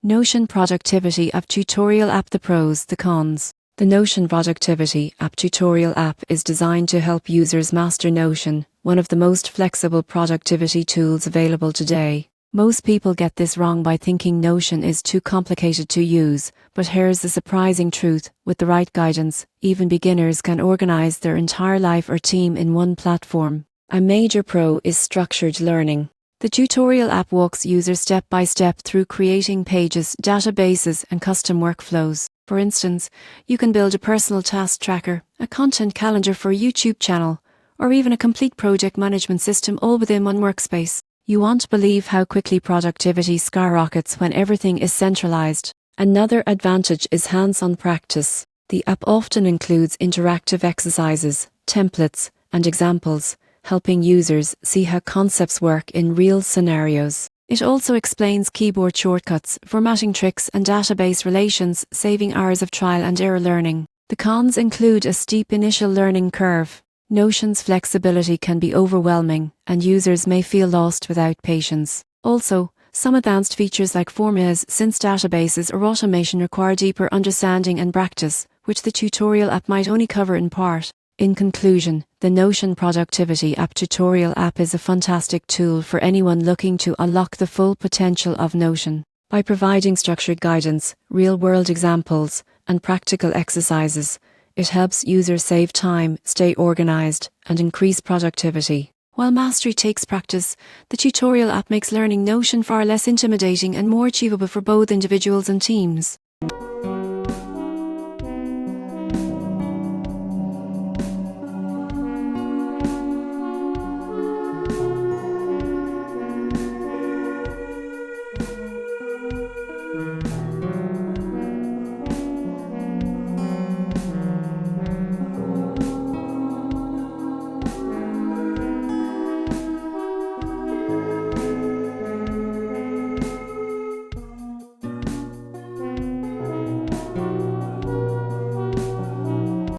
Notion Productivity App Tutorial App. The pros, the cons. The Notion Productivity App Tutorial App is designed to help users master Notion, one of the most flexible productivity tools available today. Most people get this wrong by thinking Notion is too complicated to use, but here's the surprising truth: with the right guidance, even beginners can organize their entire life or team in one platform. A major pro is structured learning. The tutorial app walks users step by step through creating pages, databases, and custom workflows. For instance, you can build a personal task tracker, a content calendar for a YouTube channel, or even a complete project management system all within one workspace. You won't believe how quickly productivity skyrockets when everything is centralized. Another advantage is hands-on practice. The app often includes interactive exercises, templates, and examples, helping users see how concepts work in real scenarios. It also explains keyboard shortcuts, formatting tricks, and database relations, saving hours of trial and error learning. The cons include a steep initial learning curve. Notion's flexibility can be overwhelming, and users may feel lost without patience. Also, some advanced features like formulas, since databases, or automation require deeper understanding and practice, which the tutorial app might only cover in part. In conclusion, the Notion Productivity App Tutorial App is a fantastic tool for anyone looking to unlock the full potential of Notion. By providing structured guidance, real-world examples, and practical exercises, it helps users save time, stay organized, and increase productivity. While mastery takes practice, the tutorial app makes learning Notion far less intimidating and more achievable for both individuals and teams.